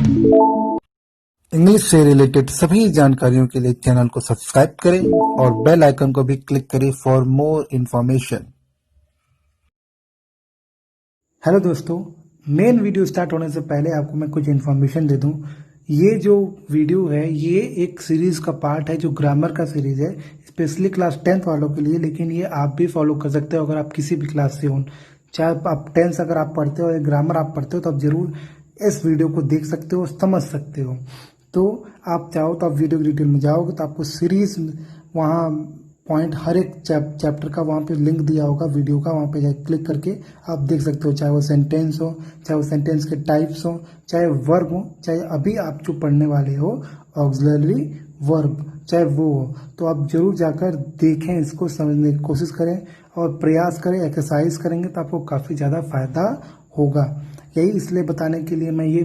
English से related सभी जानकारियों के लिए चैनल को सब्सक्राइब करें और बेल आइकन को भी क्लिक करें फॉर मोर इन्फॉर्मेशन। हेलो दोस्तों, मेन वीडियो स्टार्ट होने से पहले आपको मैं कुछ इन्फॉर्मेशन दे दूं। ये जो वीडियो है ये एक सीरीज का पार्ट है जो ग्रामर का सीरीज है, स्पेशली क्लास 10th वालों के लिए। लेकिन ये आप भी फॉलो कर सकते हो अगर आप किसी भी क्लास से हो, चाहे आप 10th अगर आप पढ़ते हो या ग्रामर आप पढ़ते हो तो आप जरूर इस वीडियो को देख सकते हो, समझ सकते हो। तो आप चाहो तो आप वीडियो की डिटेल में जाओगे तो आपको सीरीज वहाँ पॉइंट हर एक चैप्टर का वहाँ पे लिंक दिया होगा वीडियो का, वहाँ पे जाके क्लिक करके आप देख सकते हो। चाहे वो सेंटेंस हो, चाहे वो सेंटेंस के टाइप्स हो, चाहे वर्ब हो, चाहे अभी आप जो पढ़ने वाले हो ऑक्सिलरी वर्ब, चाहे वो हो, तो आप जरूर जाकर देखें, इसको समझने की कोशिश करें और प्रयास करें। एक्सरसाइज करेंगे तो आपको काफ़ी ज़्यादा फायदा होगा। यही इसलिए बताने के लिए मैं ये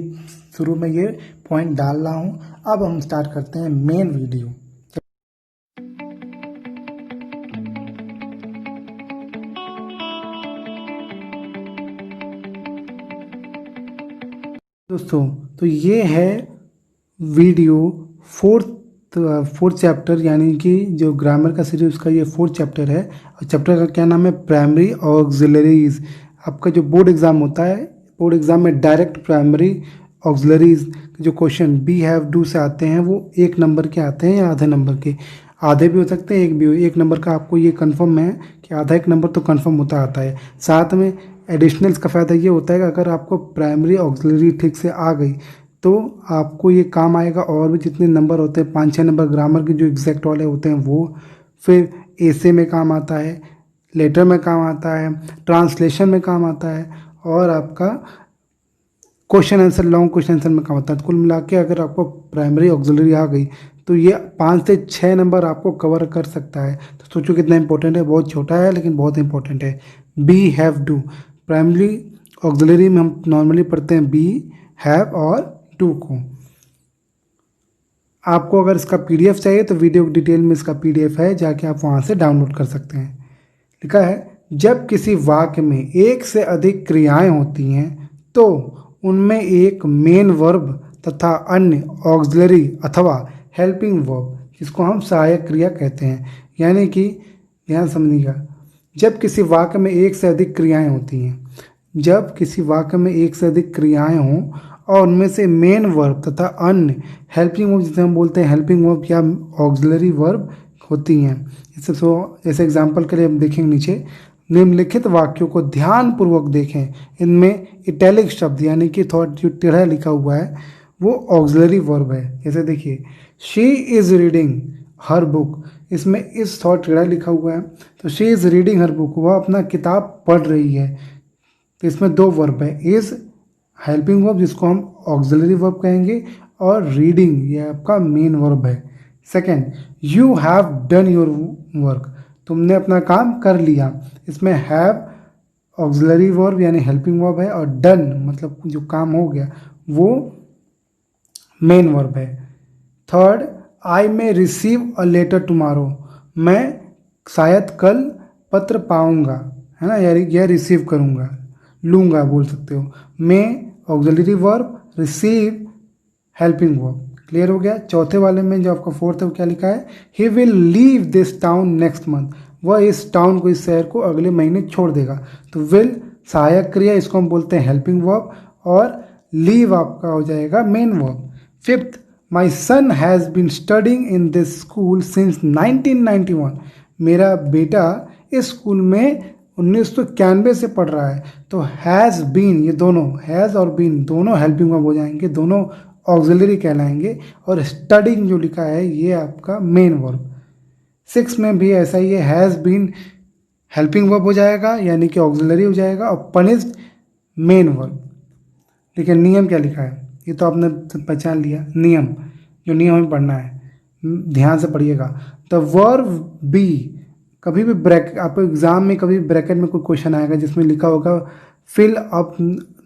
शुरू में ये पॉइंट डाल रहा हूँ। अब हम स्टार्ट करते हैं मेन वीडियो। दोस्तों, तो ये है वीडियो फोर्थ चैप्टर, यानी कि जो ग्रामर का सीरीज उसका ये फोर्थ चैप्टर है। और चैप्टर का क्या नाम है? Primary auxiliaries. आपका जो बोर्ड एग्जाम होता है, बोर्ड एग्जाम में डायरेक्ट प्राइमरी ऑक्सिलरीज जो क्वेश्चन बी हैव डू से आते हैं वो 1 नंबर के आते हैं या आधे नंबर के। आधे भी हो सकते हैं, एक भी हो। 1 नंबर का आपको ये कंफर्म है कि आधा 1 नंबर तो कंफर्म होता आता है। साथ में एडिशनल्स का फ़ायदा ये होता है कि अगर आपको प्राइमरी ऑक्सिलरी ठीक से आ गई तो आपको ये काम आएगा। और भी जितने नंबर होते हैं 5-6 नंबर ग्रामर के जो एग्जैक्ट वाले होते हैं वो, फिर एसे में काम आता है, लेटर में काम आता है, ट्रांसलेशन में काम आता है, और आपका question answer, long question answer में काम आता है। तो कुल मिला के अगर आपको प्राइमरी ऑक्सिलरी आ गई तो ये 5 से 6 नंबर आपको कवर कर सकता है। तो सोचो कितना इंपॉर्टेंट है। बहुत छोटा है लेकिन बहुत इंपॉर्टेंट है। Be have do, primary auxiliary में हम नॉर्मली पढ़ते हैं बी, हैव और डू को। आपको अगर इसका पीडीएफ चाहिए तो वीडियो डिटेल में इसका पीडीएफ है, जाके आप वहाँ से डाउनलोड कर सकते हैं। लिखा है, जब किसी वाक्य में एक से अधिक क्रियाएं होती हैं तो उनमें एक मेन वर्ब तथा अन्य ऑक्सिलरी अथवा हेल्पिंग वर्ब, जिसको हम सहायक क्रिया कहते हैं। यानी कि ध्यान समझिएगा, जब किसी वाक्य में एक से अधिक क्रियाएं होती हैं, जब किसी वाक्य में एक से अधिक क्रियाएं हों और उनमें से मेन वर्ब तथा अन्य हेल्पिंग वर्ब, जिसे हम बोलते हैं हेल्पिंग वर्ब या ऑक्सिलरी वर्ब होती हैं। जैसे एग्जाम्पल के लिए हम देखेंगे नीचे, निम्नलिखित वाक्यों को ध्यानपूर्वक देखें। इनमें इटैलिक शब्द यानी कि थोड़ा जो टेढ़ा लिखा हुआ है वो ऑक्सिलरी वर्ब है। जैसे देखिए, she is reading her book, इसमें इस थोड़ा टेढ़ा लिखा हुआ है, तो she is reading her book, वह अपना किताब पढ़ रही है। तो इसमें 2 वर्ब है, इज़ हेल्पिंग वर्ब जिसको हम ऑक्सिलरी वर्ब कहेंगे, और रीडिंग ये आपका मेन वर्ब है। Second, you have done your work, तुमने अपना काम कर लिया। इसमें हैव ऑक्सिलरी वर्ब यानी हेल्पिंग वर्ब है, और डन मतलब जो काम हो गया वो मेन वर्ब है। Third, I may receive a letter tomorrow, मैं शायद कल पत्र पाऊंगा, है ना, या रिसीव करूंगा, लूंगा बोल सकते हो। May auxiliary verb, receive helping verb. Clear हो गया। चौथे वाले में जो आपका फोर्थ है वो क्या लिखा है? He will leave this town next month, वह इस टाउन को, इस शहर को अगले महीने छोड़ देगा। तो विल सहायक क्रिया, इसको हम बोलते हैं हेल्पिंग वर्ब, और लीव आपका हो जाएगा main verb. Fifth, my son has been studying in this school since 1991, मेरा बेटा इस स्कूल में 1991 से पढ़ रहा है। तो हैज़ बीन, ये दोनों हैज़ और बीन दोनों हेल्पिंग वर्ब हो जाएंगे, दोनों ऑक्सिलरी कहलाएंगे, और स्टडिंग जो लिखा है ये आपका मेन वर्ब। 6 में भी ऐसा ही है, हैज़ बीन हेल्पिंग वर्ब हो जाएगा यानी कि ऑक्सिलरी हो जाएगा, और पनिश्ड मेन वर्ब। लेकिन नियम क्या लिखा है ये तो आपने पहचान लिया। नियम, जो नियम हमें पढ़ना है, ध्यान से पढ़िएगा। द वर्ब बी, कभी भी ब्रैकेट, आपको एग्जाम में कभी ब्रैकेट में कोई क्वेश्चन आएगा जिसमें लिखा होगा फिल अप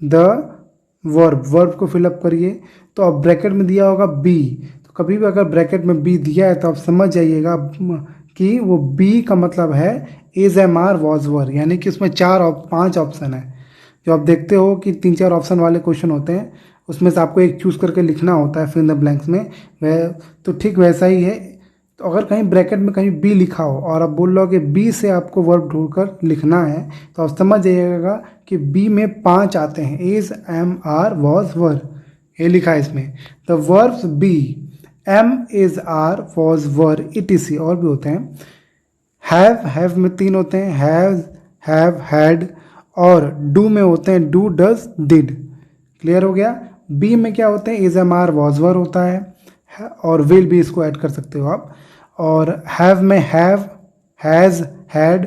द वर्ब को फिलअप करिए, तो अब ब्रैकेट में दिया होगा बी, तो कभी भी अगर ब्रैकेट में बी दिया है तो आप समझ जाइएगा कि वो बी का मतलब है इज, एम, आर, वॉज, वर, यानी कि उसमें 5 ऑप्शन है। जो आप देखते हो कि 3-4 ऑप्शन वाले क्वेश्चन होते हैं उसमें से आपको एक चूज़ करके लिखना होता है फिल इन द ब्लैंक्स में, वह तो ठीक वैसा ही है। तो अगर कहीं ब्रैकेट में कहीं बी लिखा हो और आप बोल रहे हो कि बी से आपको वर्ब ढूंढकर लिखना है, तो आप समझ जाइएगा कि बी में 5 आते हैं, is, am, are, was, were, ये लिखा है इसमें। The verbs be, am, is, are, was, were, etc और भी होते हैं। हैव में 3 होते हैं, हैव, हैड, और डू में होते हैं डू, डज, डिड। क्लियर हो गया। बी में क्या होते हैं, इज, एम, आर, वॉज, वर होता है, और विल भी इसको ऐड कर सकते हो आप। और हैव में हैव, हैज, हैड,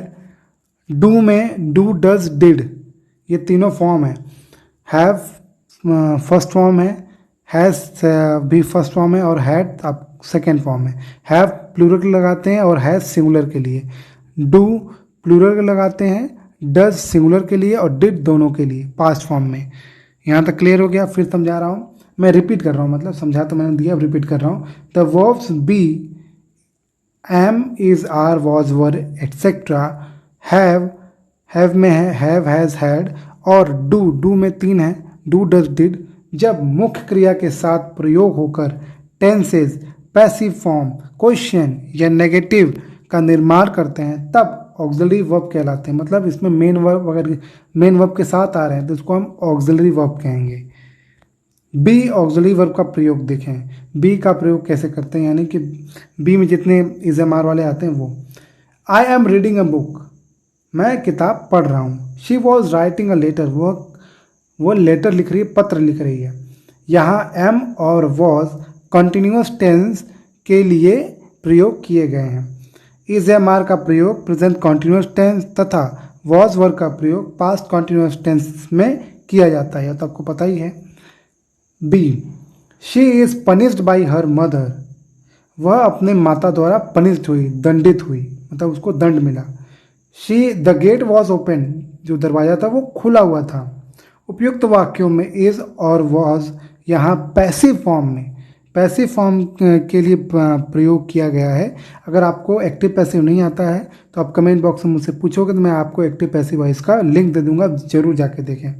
डू में डू, डज, डिड, ये तीनों फॉर्म है। हैव फर्स्ट फॉर्म है, हैज भी फर्स्ट फॉर्म है, और हैड आप सेकेंड फॉर्म है। हैव प्लूरल के लगाते हैं और हैज सिंगुलर के लिए, डू प्लूरल के लगाते हैं, डज सिंगुलर के लिए, और डिड दोनों के लिए पास्ट फॉर्म में। यहाँ तक क्लियर हो गया। फिर समझा रहा हूँ, मैं रिपीट कर रहा हूँ, मतलब समझा तो मैंने दिया, अब रिपीट कर रहा हूँ। The verbs be, am, is, are, was, were, etcetera, have में है हैव, हैज, हैड, और डू में 3 है, डू, डज, डिड, जब मुख्य क्रिया के साथ प्रयोग होकर टेंसेज, पैसिव फॉर्म, क्वेश्चन या नेगेटिव का निर्माण करते हैं, तब ऑक्सिलरी वर्ब कहलाते हैं। मतलब इसमें मेन वर्ब, अगर मेन वर्ब के साथ आ रहे हैं तो इसको हम ऑक्सिलरी वर्ब कहेंगे। बी ऑक्सिलरी वर्ब का प्रयोग देखें, बी का प्रयोग कैसे करते हैं, यानी कि बी में जितने इज, एम, आर वाले आते हैं वो। I am reading a book, मैं किताब पढ़ रहा हूँ। She was writing a letter, वो लेटर लिख रही है, पत्र लिख रही है। यहाँ एम और वॉज कंटिन्यूस टेंस के लिए प्रयोग किए गए हैं। इज, एम, आर का प्रयोग प्रेजेंट कॉन्टिन्यूस टेंस तथा वॉज वर्ब का प्रयोग पास्ट कॉन्टिन्यूस टेंस में किया जाता है, तो आपको पता ही है। B, she is punished by her mother, वह अपने माता द्वारा पनिश्ड हुई, दंडित हुई, मतलब उसको दंड मिला। She, the gate was open, जो दरवाजा था वो खुला हुआ था। उपयुक्त वाक्यों में इज और वॉज यहाँ पैसिव फॉर्म में, पैसिव फॉर्म के लिए प्रयोग किया गया है। अगर आपको एक्टिव पैसिव नहीं आता है तो आप कमेंट बॉक्स में मुझसे पूछोगे तो मैं आपको एक्टिव पैसिव वॉइस का लिंक दे दूंगा, जरूर जाके देखें।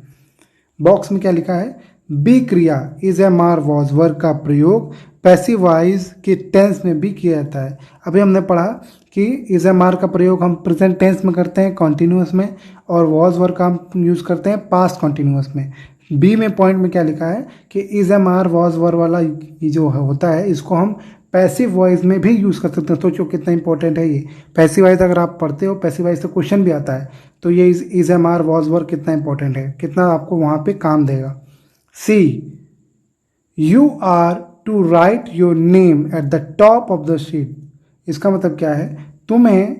बॉक्स में क्या लिखा है, बी क्रिया is, am, are, was, verb का प्रयोग पैसिव वॉइस के टेंस में भी किया जाता है। अभी हमने पढ़ा कि इज, एम, आर का प्रयोग हम प्रेजेंट टेंस में करते हैं कॉन्टिन्यूस में, और वॉज वर्ब का हम यूज़ करते हैं पास्ट कॉन्टिन्यूस में। बी में पॉइंट में क्या लिखा है कि is, am, are, was verb वाला ये जो होता है इसको हम पैसिव वॉइस में भी यूज़ कर सकते हैं। सोचो कितना इंपॉर्टेंट है ये पैसिव वॉइस। अगर आप पढ़ते हो पैसिव वॉइस से क्वेश्चन भी आता है, तो ये is, am, are, was verb कितना इंपॉर्टेंट है, कितना आपको वहाँ पे काम देगा। See, you are to write your name at the top of the sheet, इसका मतलब क्या है, तुम्हें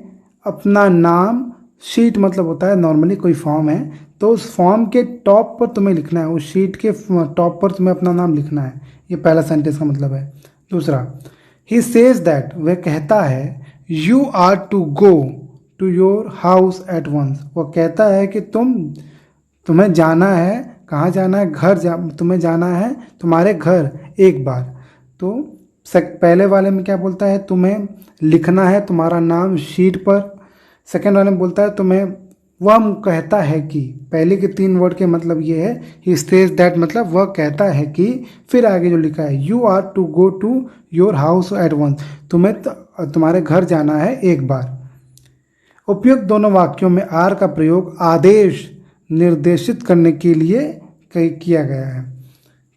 अपना नाम, शीट मतलब होता है नॉर्मली कोई फॉर्म है, तो उस फॉर्म के टॉप पर तुम्हें लिखना है, उस शीट के टॉप पर तुम्हें अपना नाम लिखना है। ये पहला सेंटेंस का मतलब है। दूसरा, ही सेज दैट, वह कहता है, you are to go to your house at once, वह कहता है कि तुम्हें जाना है, कहाँ जाना है, तुम्हें जाना है तुम्हारे घर एक बार। तो पहले वाले में क्या बोलता है, तुम्हें लिखना है तुम्हारा नाम शीट पर। सेकेंड वाले में बोलता है तुम्हें, वह कहता है कि, पहले के 3 वर्ड के मतलब ये है, ही सेज दैट मतलब वह कहता है कि, फिर आगे जो लिखा है you are to go to your house at once, तुम्हें तुम्हारे घर जाना है एक बार। उपयुक्त दोनों वाक्यों में आर का प्रयोग आदेश निर्देशित करने के लिए किया गया है।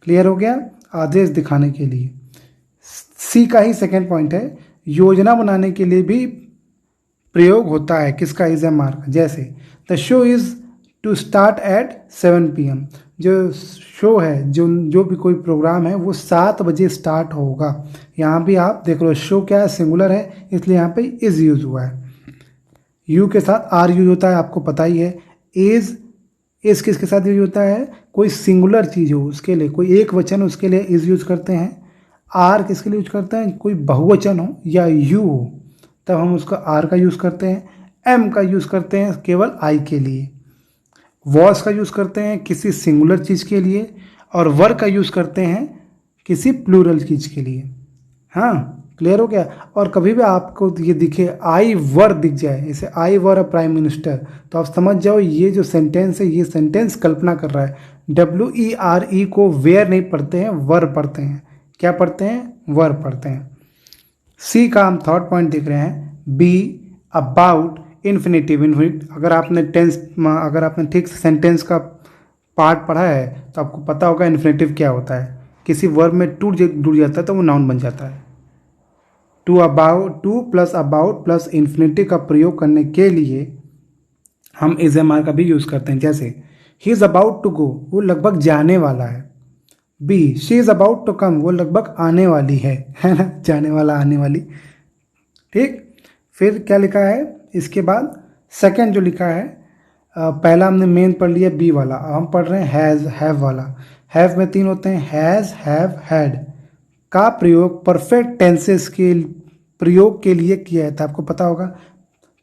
क्लियर हो गया, आदेश दिखाने के लिए। सी का ही सेकेंड पॉइंट है, योजना बनाने के लिए भी प्रयोग होता है किसका, इज, एम, आर का। जैसे the show is to start at 7 PM, जो शो है, जो भी कोई प्रोग्राम है वो 7 बजे स्टार्ट होगा। यहाँ भी आप देख लो, शो क्या है, सिंगुलर है, इसलिए यहाँ पे इज यूज हुआ है। यू के साथ आर यूज होता है, आपको पता ही है। इज किसके साथ यूज होता है, कोई सिंगुलर चीज़ हो उसके लिए, कोई एक वचन हो उसके लिए इज यूज करते हैं। आर किसके लिए यूज करते हैं, कोई बहुवचन हो या यू हो तब हम उसका आर का यूज़ करते हैं। एम का यूज़ करते हैं केवल आई के लिए। वॉज का यूज़ करते हैं किसी सिंगुलर चीज़ के लिए, और वर का यूज़ करते हैं किसी प्लूरल चीज़ के लिए। हाँ, क्लियर हो गया। और कभी भी आपको ये दिखे आई वर दिख जाए, जैसे आई वर अ प्राइम मिनिस्टर, तो आप समझ जाओ ये जो सेंटेंस है ये सेंटेंस कल्पना कर रहा है, WERE को वेयर नहीं पढ़ते हैं, वर पढ़ते हैं। क्या पढ़ते हैं? वर पढ़ते हैं। सी का हम थर्ड पॉइंट देख रहे हैं, बी अबाउट इन्फिनेटिव। अगर आपने ठीक से सेंटेंस का पार्ट पढ़ा है तो आपको पता होगा इन्फिनेटिव क्या होता है। किसी वर्ब में टू जुड़ जाता है तो वो नाउन बन जाता है। Two plus about plus infinitive का प्रयोग करने के लिए हम इज़-एम-आर का भी यूज़ करते हैं। जैसे he is about to go, वो लगभग जाने वाला है। B she is about to come, वो लगभग आने वाली है ना, जाने वाला आने वाली। ठीक, फिर क्या लिखा है इसके बाद? सेकंड जो लिखा है, पहला हमने मेन पढ़ लिया बी वाला, अब हम पढ़ रहे हैं हैज़, हैव वाला। हैव में 3 होते हैं, हैज़, हैव, हैड का प्रयोग परफेक्ट टेंसेस के प्रयोग के लिए किया जाता है। आपको पता होगा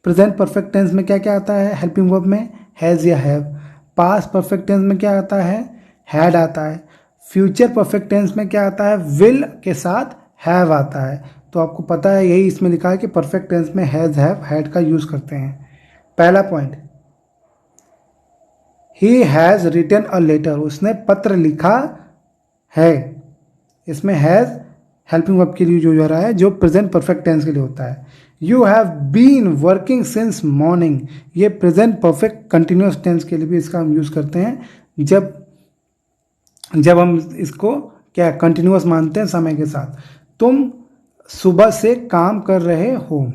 प्रेजेंट परफेक्ट टेंस में क्या क्या आता है हेल्पिंग वर्ब में? हैज़ या हैव। पास्ट परफेक्ट टेंस में क्या आता है? हैड आता है। फ्यूचर परफेक्ट टेंस में क्या आता है? विल के साथ हैव आता है। तो आपको पता है, यही इसमें लिखा है कि परफेक्ट टेंस में हैज़, हैव, हैड का यूज़ करते हैं। पहला point, he has written a letter, उसने पत्र लिखा है। इसमें हैज़ हेल्पिंग वर्ब के लिए यूज हो रहा है, जो प्रेजेंट परफेक्ट टेंस के लिए होता है। You have been working since morning, ये प्रेजेंट परफेक्ट कंटिन्यूस टेंस के लिए भी इसका हम यूज़ करते हैं, जब हम इसको क्या कंटिन्यूस मानते हैं समय के साथ। तुम सुबह से काम कर रहे हो।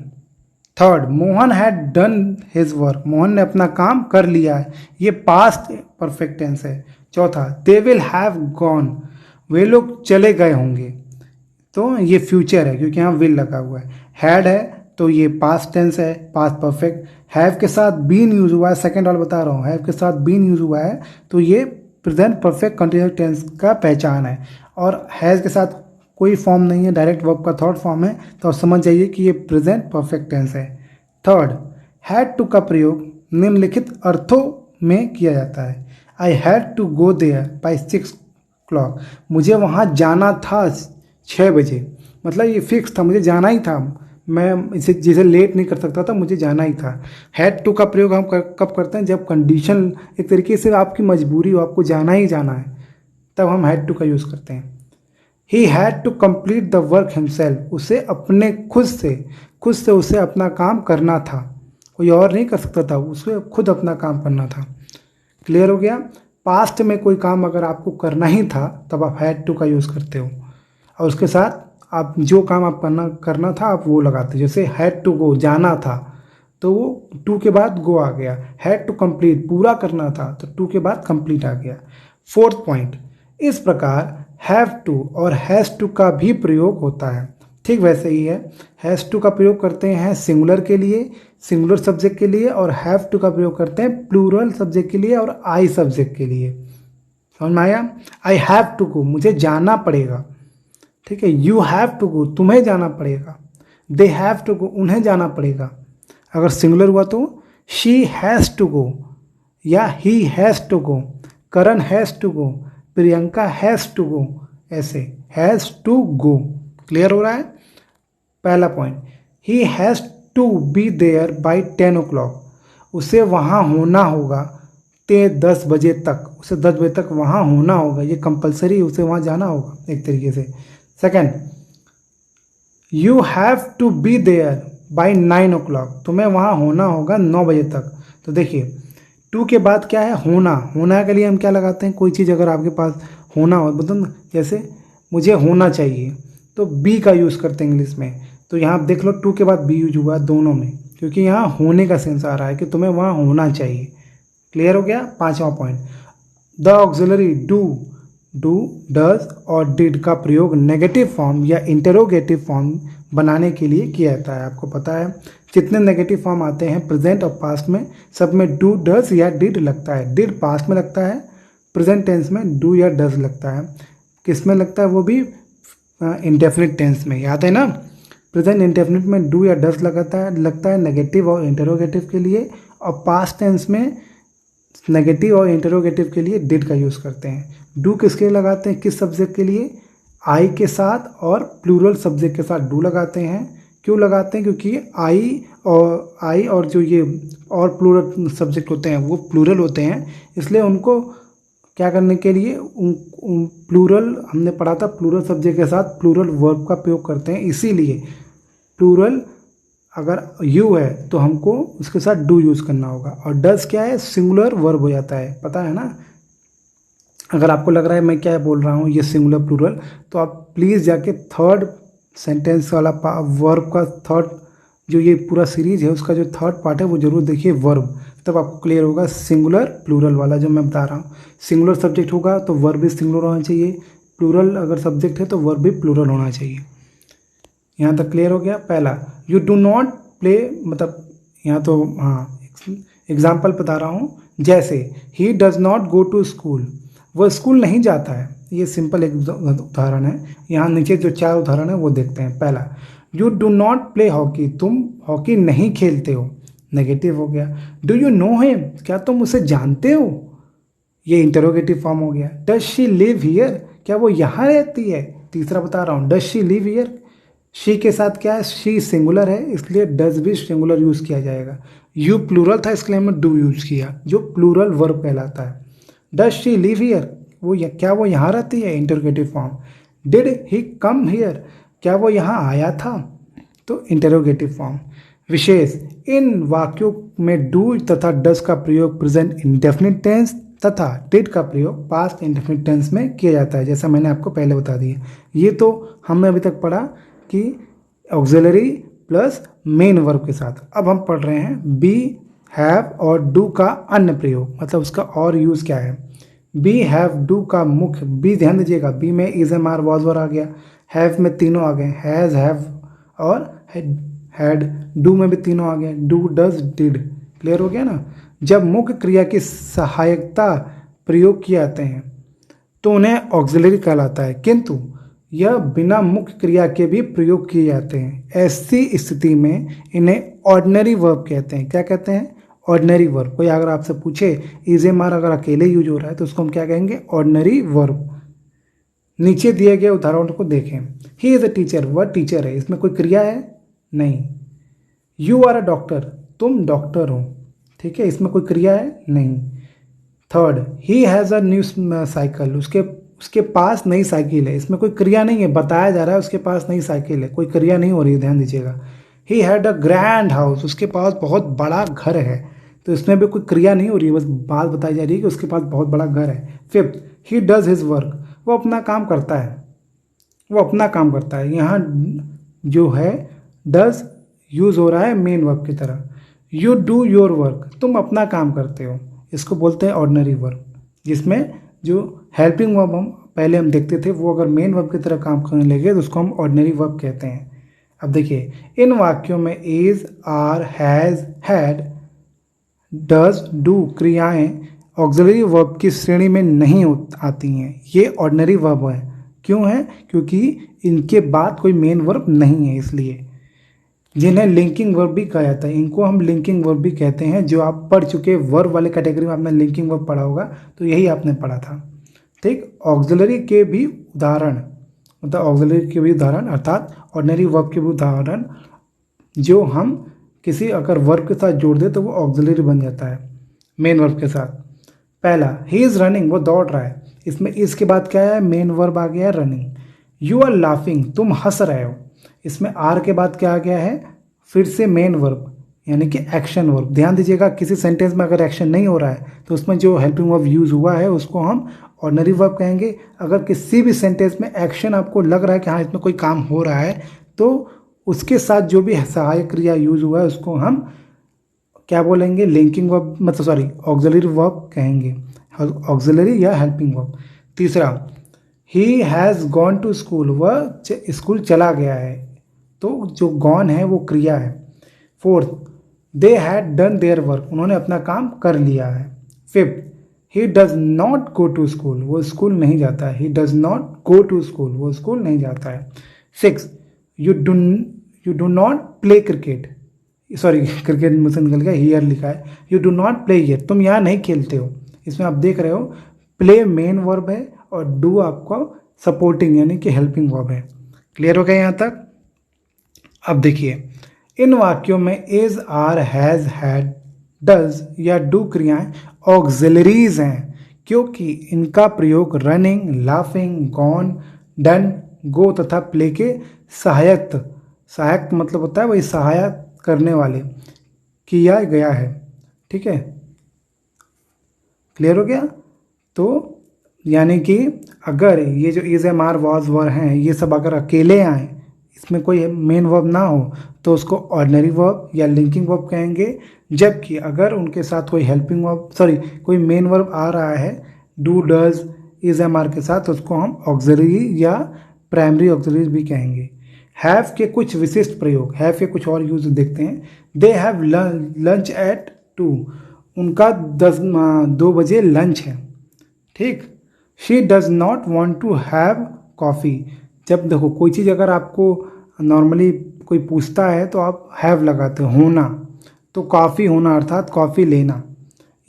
Third, Mohan had done his work, Mohan ने अपना काम कर लिया है, ये पास्ट परफेक्ट टेंस है। चौथा, दे विल हैव गॉन, वे लोग चले गए होंगे, तो ये फ्यूचर है क्योंकि यहाँ विल लगा हुआ है। हैड है तो ये पास्ट टेंस है, पास्ट परफेक्ट। हैव के साथ बीन यूज हुआ है, सेकंड वाला बता रहा हूँ, हैव के साथ बीन यूज हुआ है तो ये प्रेजेंट परफेक्ट कंटिन्यूस टेंस का पहचान है। और हैज़ के साथ कोई फॉर्म नहीं है, डायरेक्ट वर्ब का थर्ड फॉर्म है, तो आप समझ जाइए कि ये प्रेजेंट परफेक्ट टेंस है। थर्ड, हैड टू का प्रयोग निम्नलिखित अर्थों में किया जाता है। I had to go there by 6 o'clock, मुझे वहाँ जाना था 6 बजे, मतलब ये फिक्स था, मुझे जाना ही था, मैं इसे जिसे लेट नहीं कर सकता था, मुझे जाना ही था। हैड टू का प्रयोग हम कब करते हैं? जब कंडीशन एक तरीके से आपकी मजबूरी हो, आपको जाना ही जाना है, तब हम हैड टू का यूज़ करते हैं। He had to complete the work himself, उसे अपने खुद से उसे अपना काम करना था, कोई और नहीं कर सकता था, उसे खुद अपना काम करना था। क्लियर हो गया? पास्ट में कोई काम अगर आपको करना ही था तब आप हैड टू का यूज़ करते हो, और उसके साथ आप जो काम आप करना था आप वो लगाते। जैसे हैड टू गो, जाना था, तो वो टू के बाद गो आ गया। हैड टू कंप्लीट, पूरा करना था, तो टू के बाद कंप्लीट आ गया। फोर्थ पॉइंट, इस प्रकार हैव टू और हैज़ टू का भी प्रयोग होता है। ठीक वैसे ही है, हैज़ टू का प्रयोग करते हैं सिंगुलर के लिए, सिंगुलर सब्जेक्ट के लिए, और हैव टू का प्रयोग करते हैं प्लूरल सब्जेक्ट के लिए और आई सब्जेक्ट के लिए। समझ में आया? आई हैव टू गो, मुझे जाना पड़ेगा, ठीक है। यू हैव टू गो, तुम्हें जाना पड़ेगा। दे हैव टू गो, उन्हें जाना पड़ेगा। अगर सिंगुलर हुआ तो शी हैज़ टू गो या he has to go, Karan has to go, Priyanka has to go, ऐसे हैज़ टू गो। क्लियर हो रहा है? पहला point, he has to be there by 10 o'clock, उसे वहाँ होना होगा 10 बजे तक, उसे 10 बजे तक वहाँ होना होगा, ये कंपलसरी, उसे वहाँ जाना होगा एक तरीके से। Second, you have to be there by 9 o'clock, तुम्हें वहाँ होना होगा 9 बजे तक। तो देखिए टू के बाद क्या है? होना। होना के लिए हम क्या लगाते हैं? कोई चीज़ अगर आपके पास होना हो, मतलब जैसे मुझे होना चाहिए, तो बी का यूज़ करते हैं इंग्लिश में। तो यहाँ आप देख लो टू के बाद बी यूज हुआ दोनों में, क्योंकि यहाँ होने का सेंस आ रहा है कि तुम्हें वहाँ होना चाहिए। क्लियर हो गया? पांचवा point, the auxiliary do, does और डिड का प्रयोग नेगेटिव फॉर्म या इंटरोगेटिव फॉर्म बनाने के लिए किया जाता है। आपको पता है जितने नेगेटिव फॉर्म आते हैं प्रेजेंट और पास्ट में, सब में डू, डज या डिड लगता है। डिड पास्ट में लगता है, प्रेजेंट टेंस में डू या डज लगता है। किस में लगता है? वो भी इंडेफिनिट टेंस में, याद है ना? प्रेजेंट इंडेफिनिट में डू या डज लगता है नेगेटिव और इंटरोगेटिव के लिए, और पास्ट टेंस में नेगेटिव और इंटरोगेटिव के लिए डिड का यूज़ करते हैं। डू किसके लिए लगाते हैं? किस सब्जेक्ट के लिए? आई के साथ, और प्लूरल सब्जेक्ट के साथ डू लगाते हैं। क्यों लगाते हैं? क्योंकि आई और जो ये और प्लूरल सब्जेक्ट होते हैं वो प्लूरल होते हैं, इसलिए उनको क्या करने के लिए प्लूरल हमने पढ़ा था, प्लूरल सब्जेक्ट के साथ प्लूरल वर्ब का प्रयोग करते हैं, इसीलिए प्लूरल अगर यू है तो हमको उसके साथ डू यूज़ करना होगा। और डज क्या है, सिंगुलर वर्ब हो जाता है, पता है ना। अगर आपको लग रहा है मैं क्या बोल रहा हूँ ये सिंगुलर प्लूरल, तो आप प्लीज़ जाके थर्ड सेंटेंस वाला वर्ब का थर्ड जो ये पूरा सीरीज है उसका जो थर्ड पार्ट है वो जरूर देखिए वर्ब, तब आपको क्लियर होगा सिंगुलर प्लूरल वाला जो मैं बता रहा हूँ। सिंगुलर सब्जेक्ट होगा तो वर्ब भी सिंगुलर होना चाहिए, प्लूरल अगर सब्जेक्ट है तो वर्ब भी प्लूरल होना चाहिए। यहाँ तक क्लियर हो गया। पहला, यू डू नॉट प्ले, मतलब यहाँ तो हाँ एग्जाम्पल बता रहा हूँ, जैसे he does not go to school, वह स्कूल नहीं जाता है, ये सिंपल एक उदाहरण है। यहाँ नीचे जो 4 उदाहरण है वो देखते हैं। पहला, you do not play hockey, तुम हॉकी नहीं खेलते हो, नेगेटिव हो गया। डू यू नो हिम, क्या तुम उसे जानते हो, ये इंटरोगेटिव फॉर्म हो गया। डज शी लिव हियर, क्या वो यहाँ रहती है, तीसरा बता रहा हूँ, does she live here. She के साथ क्या है, शी सिंगुलर है इसलिए डज भी सिंगुलर यूज़ किया जाएगा। यू प्लूरल था इसलिए हमने डू यूज़ किया जो प्लूरल वर्ब कहलाता है। डज शी लिव हियर, वो क्या वो यहाँ रहती है, interrogative form. Did he come here, क्या वो यहाँ आया था, तो इंटरोगेटिव फॉर्म। विशेष, इन वाक्यों में डू तथा डज का प्रयोग प्रेजेंट इंडेफिनिट टेंस तथा डिड का प्रयोग पास्ट इंडेफिनिट टेंस में किया जाता है, जैसा मैंने आपको पहले बता दिया। ये तो हमने अभी तक पढ़ा कि ऑक्सिलरी प्लस मेन वर्ब के साथ। अब हम पढ़ रहे हैं बी, हैव और डू का अन्य प्रयोग, मतलब उसका और यूज़ क्या है। बी, हैव, डू का मुख्य, बी ध्यान दीजिएगा, बी में इज, एम, आर, वॉज, वर आ गया, हैव में तीनों आ गए, हैज़, हैव और हैड। डू में भी तीनों आ गए, डू, डज, डिड। क्लियर हो गया ना। जब मुख्य क्रिया की सहायकता प्रयोग किए जाते हैं तो उन्हें ऑक्सिलरी कहलाता है, किंतु यह बिना मुख्य क्रिया के भी प्रयोग किए जाते हैं। ऐसी स्थिति में इन्हें ऑर्डिनरी वर्ब कहते हैं। क्या कहते हैं, ऑर्डिनरी वर्ब। कोई अगर आपसे पूछे इज, एम, आर अगर अकेले यूज हो रहा है तो उसको हम क्या कहेंगे, ऑर्डिनरी वर्ब। नीचे दिए गए उदाहरण को देखें। ही इज अ टीचर, वह टीचर है, इसमें कोई क्रिया है नहीं। यू आर अ डॉक्टर, तुम डॉक्टर हो, ठीक है, इसमें कोई क्रिया है नहीं। Third, he has a new cycle, उसके पास नई साइकिल है, इसमें कोई क्रिया नहीं है, बताया जा रहा है उसके पास नई साइकिल है, कोई क्रिया नहीं हो रही है, ध्यान दीजिएगा। He had a grand house, उसके पास बहुत बड़ा घर है, तो इसमें भी कोई क्रिया नहीं हो रही है, बस बात बताई जा रही है कि उसके पास बहुत बड़ा घर है। Fifth, he does his work, वो अपना काम करता है, वो अपना काम करता है। यहाँ जो है डज यूज हो रहा है मेन वर्ब की तरह। यू डू योर वर्क, तुम अपना काम करते हो, इसको बोलते हैं ऑर्डिनरी वर्ब, जिसमें जो हेल्पिंग वर्ब हम पहले हम देखते थे वो अगर मेन वर्ब की तरह काम करने लगे तो उसको हम ऑर्डिनरी वर्ब कहते हैं। अब देखिए, इन वाक्यों में is, are, has, had, does, do क्रियाएं ऑक्सिलरी वर्ब की श्रेणी में नहीं आती हैं, ये ऑर्डिनरी वर्ब है। क्यों है, क्योंकि इनके बाद कोई मेन वर्ब नहीं है, इसलिए जिन्हें लिंकिंग वर्ब भी कहा जाता है, इनको हम लिंकिंग वर्ब भी कहते हैं। जो आप पढ़ चुके वर्ब वाले कैटेगरी में आपने लिंकिंग वर्ब पढ़ा होगा तो यही आपने पढ़ा था, ठीक। ऑक्सिलरी के भी उदाहरण, मतलब ऑक्सिलरी के भी उदाहरण अर्थात ऑर्डिनरी वर्ब के भी उदाहरण जो हम किसी अगर वर्ब के साथ जोड़ दे तो वो ऑक्सिलरी बन जाता है मेन वर्ब के साथ। पहला, ही इज़ रनिंग, वो दौड़ रहा है, इसमें इसके बाद क्या है, मेन वर्ब आ गया है रनिंग। यू आर लाफिंग, तुम हंस रहे हो, इसमें आर के बाद क्या आ गया है, फिर से मेन वर्ब यानी कि एक्शन वर्ब। ध्यान दीजिएगा, किसी सेंटेंस में अगर एक्शन नहीं हो रहा है तो उसमें जो हेल्पिंग वर्ब यूज हुआ है उसको हम ऑर्डिनरी वर्ब कहेंगे। अगर किसी भी सेंटेंस में एक्शन आपको लग रहा है कि हाँ इसमें कोई काम हो रहा है तो उसके साथ जो भी सहायक क्रिया यूज हुआ है उसको हम क्या बोलेंगे, लिंकिंग वर्ब, मतलब सॉरी ऑक्सिलरी वर्ब कहेंगे, ऑक्सिलरी या हेल्पिंग वर्ब। तीसरा, he has gone to school, वह स्कूल चला गया है, तो जो गॉन है वो क्रिया है। Fourth, they had done their work, उन्होंने अपना काम कर लिया है। Fifth, he does not go to school, वो स्कूल नहीं जाता है, he does not go to school, वो स्कूल नहीं जाता है। Six, you do not play cricket, sorry cricket मुझसे निकल गया, हियर लिखा है, you do not play here, तुम यहाँ नहीं खेलते हो। इसमें आप देख रहे हो प्ले मेन वर्ब है और डू आपको सपोर्टिंग यानी कि हेल्पिंग वर्ब है। क्लियर हो गया यहाँ तक। अब देखिए, इन वाक्यों में is, are, has, had, does या डू क्रियाएं ऑक्सिलरीज हैं, क्योंकि इनका प्रयोग running, laughing, gone, done, go तथा प्ले के सहायक मतलब होता है वही सहायक करने वाले किया गया है। ठीक है, क्लियर हो गया। तो यानी कि अगर ये जो is am are was were हैं ये सब अगर अकेले आए, इसमें कोई मेन वर्ब ना हो, तो उसको ऑर्डिनरी वर्ब या लिंकिंग वर्ब कहेंगे। जबकि अगर उनके साथ कोई हेल्पिंग वर्ब कोई मेन वर्ब आ रहा है do, does, is am are के साथ, तो उसको हम ऑक्सिलरी या प्राइमरी ऑक्सिलरी भी कहेंगे। हैव के कुछ विशिष्ट प्रयोग, हैव के कुछ और यूज देखते हैं। दे हैव लंच एट 2, उनका 2 बजे लंच है। ठीक। She does not want to have coffee, जब देखो कोई चीज़ अगर आपको नॉर्मली कोई पूछता है तो आप हैव लगाते हो, होना, तो कॉफ़ी होना अर्थात कॉफ़ी लेना,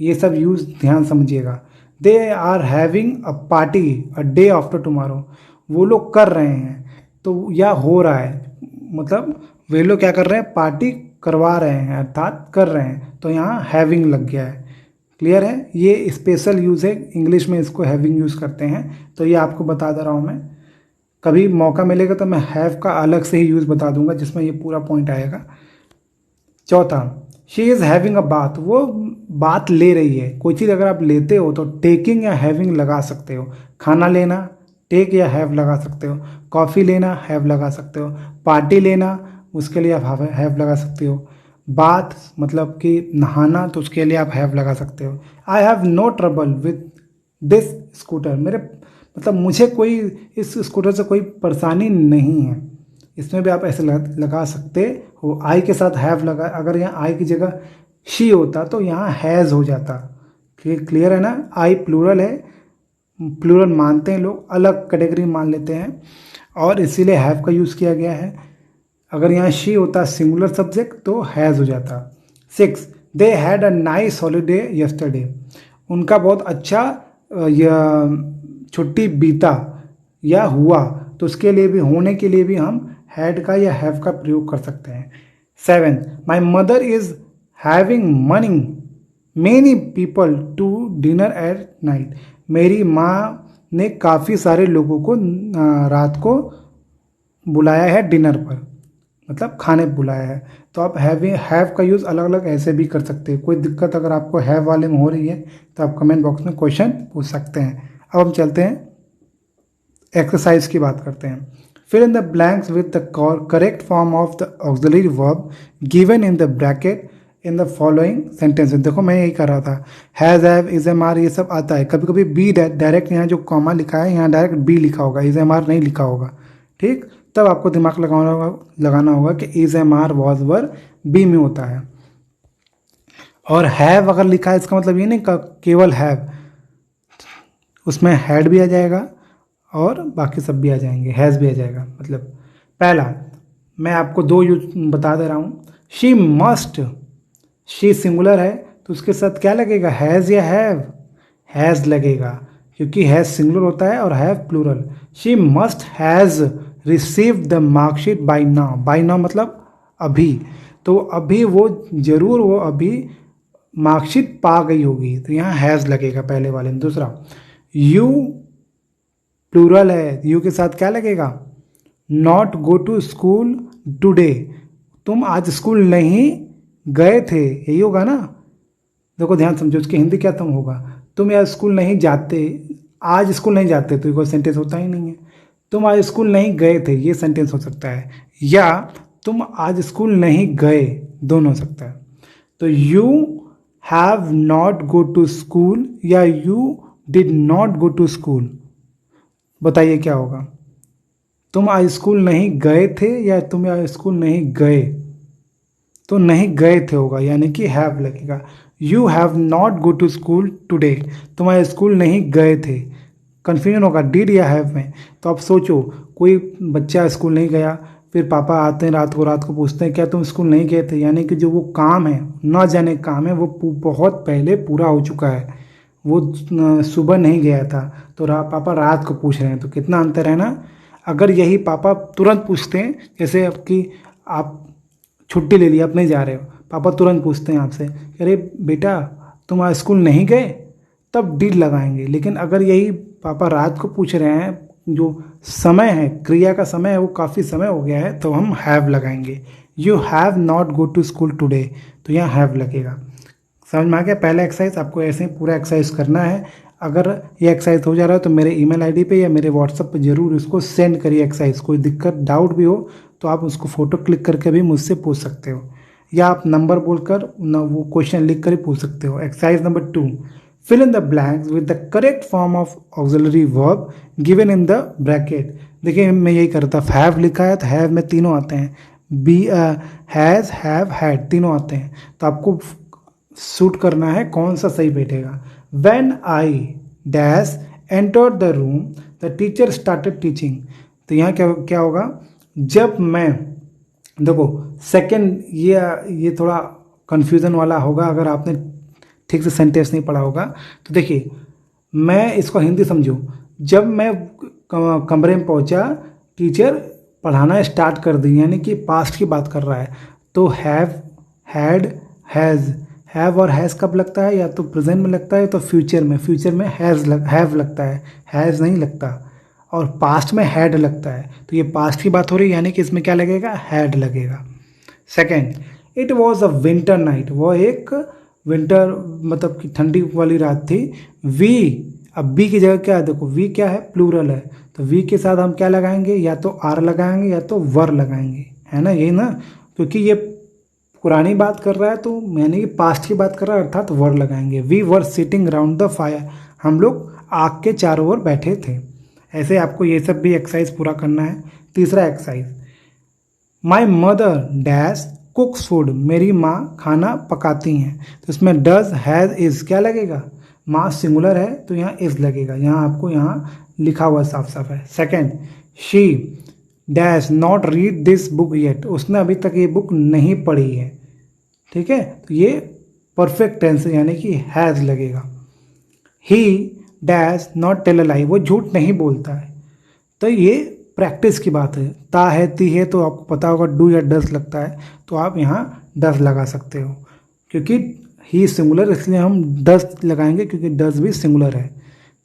ये सब यूज़ ध्यान समझिएगा। They are having a party a day after tomorrow, वो लोग कर रहे हैं तो या हो रहा है, मतलब वे लोग क्या कर रहे हैं, पार्टी करवा रहे हैं अर्थात कर रहे हैं, तो यहाँ हैविंग लग गया है। क्लियर है, ये स्पेशल यूज़ है, इंग्लिश में इसको हैविंग यूज़ करते हैं, तो ये आपको बता दे रहा हूँ मैं। कभी मौका मिलेगा तो मैं हैव का अलग से ही यूज़ बता दूंगा जिसमें ये पूरा पॉइंट आएगा। चौथा, she is having a bath, वो बात ले रही है। कोई चीज़ अगर आप लेते हो तो टेकिंग या हैविंग लगा सकते हो। खाना लेना टेक या हैव लगा सकते हो, कॉफ़ी लेना हैव लगा सकते हो, पार्टी लेना उसके लिए आप हैव लगा सकते हो, बाथ मतलब कि नहाना तो उसके लिए आप हैव लगा सकते हो। I have no trouble with this scooter, मेरे मतलब मुझे कोई इस स्कूटर से कोई परेशानी नहीं है, इसमें भी आप ऐसे लगा सकते हो। आई के साथ हैव लगा, अगर यहाँ आई की जगह शी होता तो यहाँ हैज़ हो जाता। क्लियर है ना, आई प्लूरल है, प्लूरल मानते हैं लोग, अलग कैटेगरी मान लेते हैं और इसीलिए हैव का यूज़ किया गया है। अगर यहाँ शी होता सिंगुलर सब्जेक्ट तो हैज़ हो जाता। 6, they had a nice holiday yesterday, उनका बहुत अच्छा छुट्टी बीता या हुआ, तो उसके लिए भी, होने के लिए भी हम हैड का या हैव का प्रयोग कर सकते हैं। 7, my mother is having many people to dinner at night, मेरी माँ ने काफ़ी सारे लोगों को रात को बुलाया है डिनर पर, मतलब खाने बुलाया है। तो आप हैव का यूज़ अलग अलग ऐसे भी कर सकते हैं। कोई दिक्कत अगर आपको हैव वाले में हो रही है तो आप कमेंट बॉक्स में क्वेश्चन पूछ सकते हैं। अब हम चलते हैं एक्सरसाइज की बात करते हैं। Fill in the blanks with the correct form of the auxiliary verb given in the bracket in the following sentences. देखो मैं यही कर रहा था, has, have, is am are ये सब आता है। कभी कभी बी डायरेक्ट, यहाँ जो कॉमा लिखा है यहाँ डायरेक्ट बी लिखा होगा, इज एम आर नहीं लिखा होगा। ठीक, तब आपको दिमाग लगाना होगा कि is am are was were be में होता है। और हैव अगर लिखा है इसका मतलब ये नहीं केवल हैव, उसमें हैड भी आ जाएगा और बाकी सब भी आ जाएंगे, हैज़ भी आ जाएगा। मतलब पहला मैं आपको 2 यूज बता दे रहा हूँ। शी मस्ट, शी सिंगुलर है तो उसके साथ क्या लगेगा, हैज़ या हैव, हैज़ लगेगा क्योंकि हैज़ सिंगुलर होता है और have plural. She must has received the marksheet by now, by now मतलब अभी, तो अभी वो जरूर वो अभी मार्कशीट पा गई होगी, तो यहाँ हैज़ लगेगा पहले वाले में। दूसरा, यू प्लूरल है, यू के साथ क्या लगेगा, not go to school today, तुम आज स्कूल नहीं गए थे, यही होगा ना। देखो ध्यान समझो, उसकी हिंदी क्या तुम होगा, तुम यार स्कूल नहीं जाते, आज स्कूल नहीं जाते तो कोई सेंटेंस होता ही नहीं है। तुम आज स्कूल नहीं गए थे ये सेंटेंस हो सकता है, या तुम आज स्कूल नहीं गए, दोनों हो सकता है। तो you have not go to school या you did not go to school, बताइए क्या होगा, तुम आज स्कूल नहीं गए थे या तुम आज स्कूल नहीं गए, तो नहीं गए थे होगा, यानी कि हैव लगेगा। You have not go to school today, तुम आज स्कूल नहीं गए थे, कन्फ्यूजन होगा डिड या हैव में। तो आप सोचो कोई बच्चा स्कूल नहीं गया, फिर पापा आते हैं रात को पूछते हैं क्या तुम स्कूल नहीं गए थे, यानी कि जो वो काम है, ना जाने काम है, वो बहुत पहले पूरा हो चुका है, वो सुबह नहीं गया था, तो पापा रात को पूछ रहे हैं, तो कितना अंतर है ना। अगर यही पापा तुरंत पूछते हैं, जैसे कि आप छुट्टी ले लिया, आप नहीं जा रहे हो, पापा तुरंत पूछते हैं आपसे, अरे बेटा तुम आज स्कूल नहीं गए, तब डिड लगाएंगे। लेकिन अगर यही पापा रात को पूछ रहे हैं, जो समय है, क्रिया का समय है, वो काफ़ी समय हो गया है, तो हम हैव लगाएंगे। You have not go to school today, तो यहाँ हैव लगेगा। समझ में आ गया? पहला एक्सरसाइज आपको ऐसे ही पूरा एक्सरसाइज करना है। अगर ये एक्सरसाइज हो जा रहा है तो मेरे ईमेल आईडी पे या मेरे व्हाट्सएप पे ज़रूर इसको सेंड करिए एक्सरसाइज। कोई दिक्कत डाउट भी हो तो आप उसको फ़ोटो क्लिक करके भी मुझसे पूछ सकते हो, या आप नंबर बोलकर वो क्वेश्चन लिख कर ही पूछ सकते हो। Exercise number 2, fill in the blanks with the correct form of auxiliary verb given in the bracket। देखिए मैं यही करता, हैव लिखा है तो हैव में तीनों आते हैं, बी हैज़, हैव, हैड, तीनों आते हैं। तो आपको शूट करना है कौन सा सही बैठेगा। When I dash entered the room, the teacher started teaching। तो यहाँ क्या क्या होगा, जब मैं, देखो सेकंड, ये थोड़ा कंफ्यूजन वाला होगा अगर आपने ठीक से सेंटेंस नहीं पढ़ा होगा। तो देखिए मैं इसको हिंदी समझूँ, जब मैं कमरे में पहुँचा टीचर पढ़ाना स्टार्ट कर दी, यानी कि पास्ट की बात कर रहा है। तो हैव, हैड, हैज़, हैव और हैज़ कब लगता है, या तो प्रेजेंट में लगता है तो फ्यूचर में हैव लगता है, हैज़ नहीं लगता। और पास्ट में हैड लगता है, तो ये पास्ट की बात हो रही है, यानी कि इसमें क्या लगेगा, हैड लगेगा। Second, it was a winter night, वो एक विंटर मतलब कि ठंडी वाली रात थी। वी, अब बी की जगह क्या है, देखो वी क्या है, प्लूरल है, तो वी के साथ हम क्या लगाएंगे, या तो आर लगाएंगे या तो वर लगाएंगे, है ना, यही ना, क्योंकि ये पुरानी बात कर रहा है तो यानी कि पास्ट की बात कर रहा है, अर्थात वर लगाएंगे। We were sitting round the fire, हम लोग आग के चारों ओर बैठे थे। ऐसे आपको ये सब भी एक्सरसाइज पूरा करना है। तीसरा exercise, my mother dash कुक्स food, मेरी माँ खाना पकाती हैं। तो इसमें डज, हैज़, इज़ क्या लगेगा, माँ सिंगुलर है तो यहाँ इज़ लगेगा, यहाँ आपको यहाँ लिखा हुआ साफ साफ है। Second, she dash not read this book yet, उसने अभी तक ये बुक नहीं पढ़ी है। ठीक है, तो ये परफेक्ट टेंस यानी कि हैज़ लगेगा। He dash not tell a lie, वो झूठ नहीं बोलता है। तो ये प्रैक्टिस की बात है। ता है, ती है, तो आपको पता होगा डू या डस लगता है, तो आप यहाँ डस लगा सकते हो। क्योंकि ही सिंगुलर, इसलिए हम डस लगाएंगे, क्योंकि डस भी सिंगुलर है।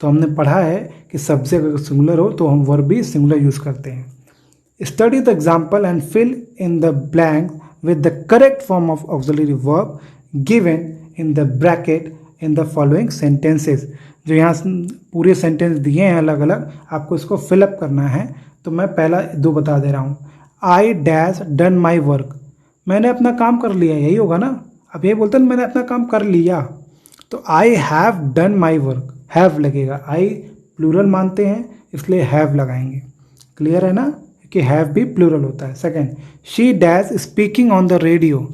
तो हमने पढ़ा है कि सब्जेक्ट अगर सिंगुलर हो तो हम वर्ब भी सिंगुलर यूज़ करते हैं। Study the example and fill in the blank with the correct form of auxiliary verb given in the bracket in the following sentences. जो यहाँ पूरे सेंटेंस दिए हैं अलग अलग, आपको इसको फिलअप करना है। तो मैं पहला 2 बता दे रहा हूँ। I dash done my work, मैंने अपना काम कर लिया, यही होगा ना। अब यही बोलते हैं मैंने अपना काम कर लिया, तो I have done my work, have लगेगा। आई प्लूरल मानते हैं इसलिए हैव लगाएंगे। क्लियर है ना, कि हैव भी प्लूरल होता है। Second, she dash speaking on the radio.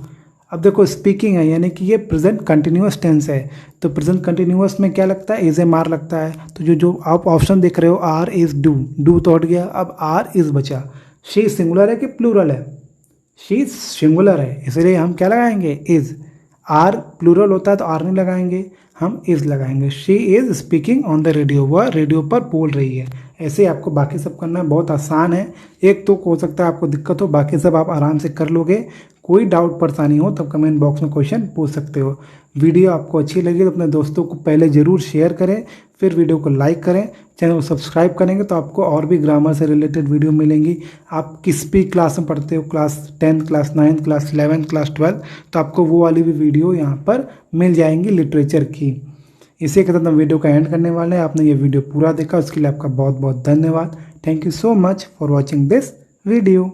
अब देखो स्पीकिंग है यानी कि ये प्रेजेंट कंटिन्यूअस टेंस है, तो प्रेजेंट कंटिन्यूअस में क्या लगता है, इज एम आर लगता है। तो जो आप ऑप्शन देख रहे हो, आर इज डू, डू तो हट गया, अब आर इज बचा। शी सिंगुलर है कि प्लूरल है, शी सिंगुलर है, इसलिए हम क्या लगाएंगे, इज। आर प्लूरल होता है तो आर नहीं लगाएंगे, हम इज लगाएंगे। She is speaking on the radio, वह रेडियो पर बोल रही है। ऐसे ही आपको बाकी सब करना है, बहुत आसान है। एक तो हो सकता है आपको दिक्कत हो, बाकी सब आप आराम से कर लोगे। कोई डाउट परेशानी हो तब कमेंट बॉक्स में क्वेश्चन पूछ सकते हो। वीडियो आपको अच्छी लगी तो अपने दोस्तों को पहले ज़रूर शेयर करें, फिर वीडियो को लाइक करें, चैनल को सब्सक्राइब करेंगे तो आपको और भी ग्रामर से रिलेटेड वीडियो मिलेंगी। आप किस भी क्लास में पढ़ते हो, क्लास 10, क्लास 9, क्लास 11, क्लास 12, तो आपको वो वाली भी वीडियो यहाँ पर मिल जाएंगी लिटरेचर की। इसी के साथ हम वीडियो का एंड करने वाले हैं। आपने ये वीडियो पूरा देखा उसके लिए आपका बहुत बहुत धन्यवाद। Thank you so much for watching this video.